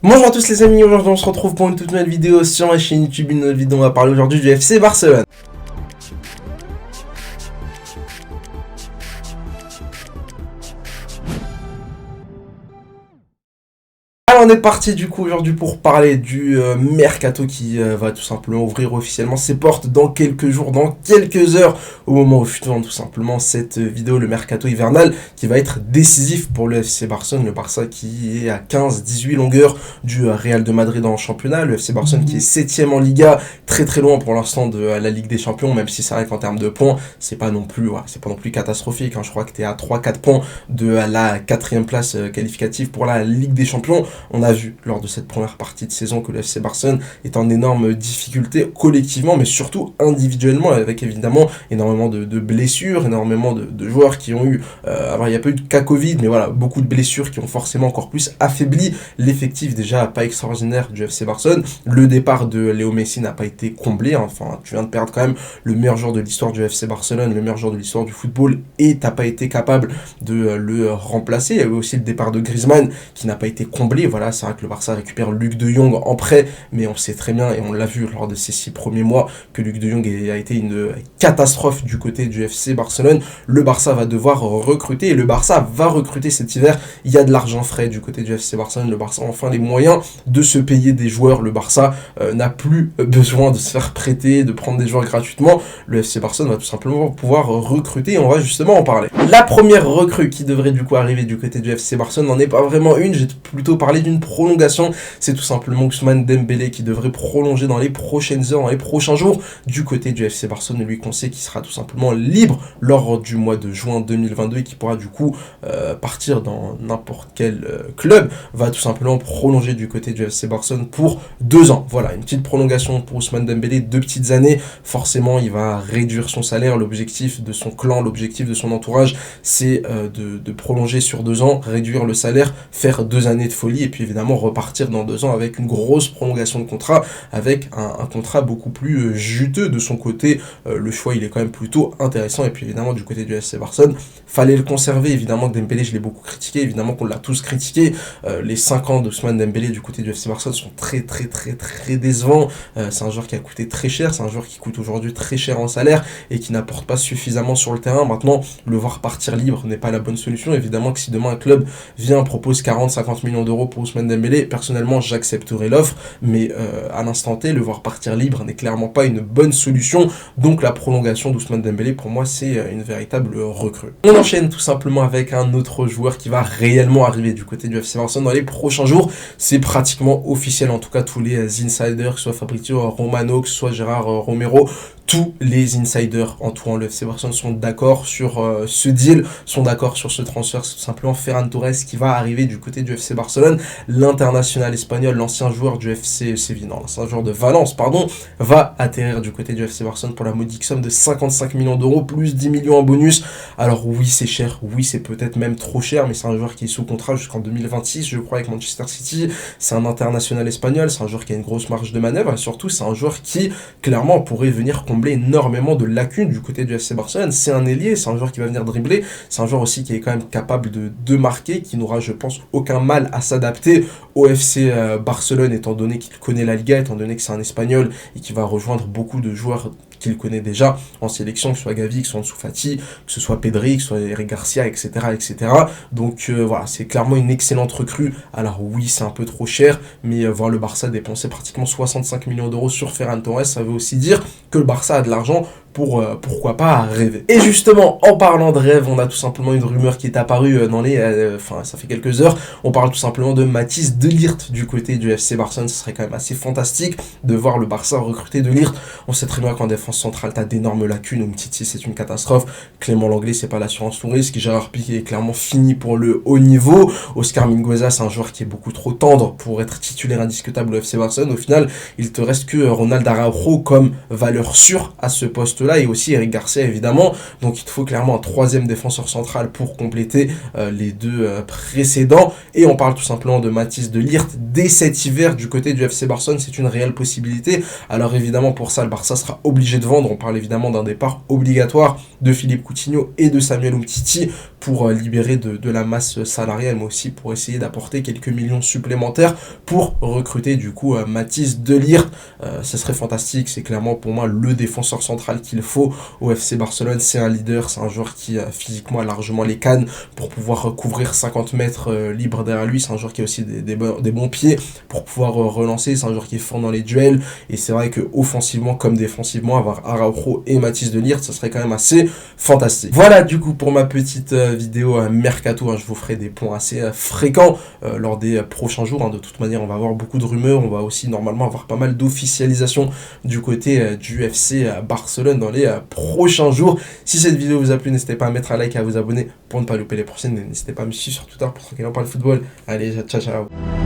Bonjour à tous les amis, aujourd'hui on se retrouve pour une toute nouvelle vidéo sur ma chaîne YouTube. Une nouvelle vidéo, on va parler aujourd'hui du FC Barcelone. Alors on est parti du coup aujourd'hui pour parler du mercato qui va tout simplement ouvrir officiellement ses portes dans quelques jours, dans quelques heures, au moment où je tourne tout simplement cette vidéo, le mercato hivernal qui va être décisif pour le FC Barcelone, le Barça qui est à 15-18 longueurs du Real de Madrid en championnat, le FC Barcelone qui est 7ème en Liga, très très loin pour l'instant de la Ligue des Champions, même si c'est vrai qu'en termes de points, c'est pas non plus catastrophique, hein. Je crois que t'es à 3-4 points de la 4ème place qualificative pour la Ligue des Champions. On a vu lors de cette première partie de saison que le FC Barcelone est en énorme difficulté collectivement, mais surtout individuellement, avec évidemment énormément de blessures, énormément de joueurs qui ont eu... alors il n'y a pas eu de cas Covid, mais voilà, beaucoup de blessures qui ont forcément encore plus affaibli l'effectif déjà pas extraordinaire du FC Barcelone. Le départ de Léo Messi n'a pas été comblé, hein. Enfin, tu viens de perdre quand même le meilleur joueur de l'histoire du FC Barcelone, le meilleur joueur de l'histoire du football, et t'as pas été capable de le remplacer. Il y a eu aussi le départ de Griezmann qui n'a pas été comblé. Voilà, c'est vrai que le Barça récupère Luc de Jong en prêt, mais on sait très bien, et on l'a vu lors de ces 6 premiers mois, que Luc de Jong a été une catastrophe du côté du FC Barcelone. Le Barça va devoir recruter, et le Barça va recruter cet hiver. Il y a de l'argent frais du côté du FC Barcelone. Le Barça a enfin les moyens de se payer des joueurs. Le Barça n'a plus besoin de se faire prêter, de prendre des joueurs gratuitement. Le FC Barcelone va tout simplement pouvoir recruter, et on va justement en parler. La première recrue qui devrait du coup arriver du côté du FC Barcelone n'en est pas vraiment une, j'ai plutôt parlé d'une prolongation. C'est tout simplement Ousmane Dembélé qui devrait prolonger dans les prochaines heures, dans les prochains jours du côté du FC Barcelone. Lui qu'on sait qu'il sera tout simplement libre lors du mois de juin 2022 et qui pourra du coup partir dans n'importe quel club, va tout simplement prolonger du côté du FC Barcelone pour 2 ans. Voilà, une petite prolongation pour Ousmane Dembélé, 2 petites années. Forcément, il va réduire son salaire. L'objectif de son clan, l'objectif de son entourage, c'est de prolonger sur 2 ans, réduire le salaire, faire 2 années de folie, et puis évidemment repartir dans 2 ans avec une grosse prolongation de contrat, avec un contrat beaucoup plus juteux de son côté. Le choix, il est quand même plutôt intéressant, et puis évidemment du côté du FC Barcelone, fallait le conserver. Évidemment que Dembélé, je l'ai beaucoup critiqué, évidemment qu'on l'a tous critiqué. Les 5 ans d'Ousmane Dembélé du côté du FC Barcelone sont très décevants. C'est un joueur qui a coûté très cher, c'est un joueur qui coûte aujourd'hui très cher en salaire et qui n'apporte pas suffisamment sur le terrain. Maintenant, le voir partir libre n'est pas la bonne solution. Évidemment que si demain un club vient, propose 40-50 millions d'euros pour Ousmane Dembélé, personnellement j'accepterai l'offre, mais à l'instant T, le voir partir libre n'est clairement pas une bonne solution. Donc la prolongation d'Ousmane Dembélé, pour moi, c'est une véritable recrue. On enchaîne tout simplement avec un autre joueur qui va réellement arriver du côté du FC Barcelone dans les prochains jours. C'est pratiquement officiel, en tout cas tous les insiders, que ce soit Fabrizio Romano, que ce soit Gérard Romero, tous les insiders entourant le FC Barcelone sont d'accord sur ce deal, sont d'accord sur ce transfert. C'est tout simplement Ferran Torres qui va arriver du côté du FC Barcelone. L'international espagnol, l'ancien joueur du FC Séville, non, l'ancien joueur de Valence, pardon, va atterrir du côté du FC Barcelone pour la modique somme de 55 millions d'euros, plus 10 millions en bonus. Alors oui, c'est cher, oui, c'est peut-être même trop cher, mais c'est un joueur qui est sous contrat jusqu'en 2026, je crois, avec Manchester City. C'est un international espagnol, c'est un joueur qui a une grosse marge de manœuvre, et surtout, c'est un joueur qui, clairement, pourrait venir combler énormément de lacunes du côté du FC Barcelone. C'est un ailier, c'est un joueur qui va venir dribbler, c'est un joueur aussi qui est quand même capable de marquer, qui n'aura, je pense, aucun mal à s'adapter au FC Barcelone, étant donné qu'il connaît la Liga, étant donné que c'est un Espagnol et qui va rejoindre beaucoup de joueurs qu'il connaît déjà en sélection, que ce soit Gavi, que ce soit Ansu Fati, que ce soit Pedri, que ce soit Eric Garcia, etc. Donc voilà, c'est clairement une excellente recrue. Alors oui, c'est un peu trop cher, mais voir le Barça dépenser pratiquement 65 millions d'euros sur Ferran Torres, ça veut aussi dire que le Barça a de l'argent pour, pourquoi pas, rêver. Et justement, en parlant de rêve, on a tout simplement une rumeur qui est apparue dans les... ça fait quelques heures. On parle tout simplement de Matthijs de Ligt du côté du FC Barcelone. Ce serait quand même assez fantastique de voir le Barça recruter de Ligt. On sait très bien qu'en défense centrale, t'as d'énormes lacunes. Umtiti, c'est une catastrophe. Clément Langlais, c'est pas l'assurance tout risque. Gérard Piqué est clairement fini pour le haut niveau. Oscar Mingueza, c'est un joueur qui est beaucoup trop tendre pour être titulaire indiscutable au FC Barcelone. Au final, il te reste que Ronald Araujo comme valeur sûre à ce poste là, et aussi Eric Garcia évidemment. Donc il te faut clairement un 3e défenseur central pour compléter les 2 précédents. Et on parle tout simplement de Matthijs de Ligt dès cet hiver du côté du FC Barcelone. C'est une réelle possibilité. Alors évidemment pour ça le Barça sera obligé de vendre. On parle évidemment d'un départ obligatoire de Philippe Coutinho et de Samuel Umtiti pour libérer de la masse salariale, mais aussi pour essayer d'apporter quelques millions supplémentaires pour recruter du coup Mathys de Ligt. Ce serait fantastique, c'est clairement pour moi le défenseur central qu'il faut au FC Barcelone. C'est un leader, c'est un joueur qui physiquement a largement les cannes pour pouvoir couvrir 50 mètres libres derrière lui. C'est un joueur qui a aussi des bons pieds pour pouvoir relancer. C'est un joueur qui est fort dans les duels. Et c'est vrai que offensivement comme défensivement, avoir Araujo et Mathys de Ligt, ce serait quand même assez fantastique. Voilà du coup pour ma petite vidéo mercato. Je vous ferai des points assez fréquents lors des prochains jours. De toute manière, on va avoir beaucoup de rumeurs. On va aussi normalement avoir pas mal d'officialisation du côté du FC Barcelone dans les prochains jours. Si cette vidéo vous a plu, n'hésitez pas à mettre un like et à vous abonner pour ne pas louper les prochaines. N'hésitez pas à me suivre sur Twitter pour tranquillement parler football. Allez, ciao ciao.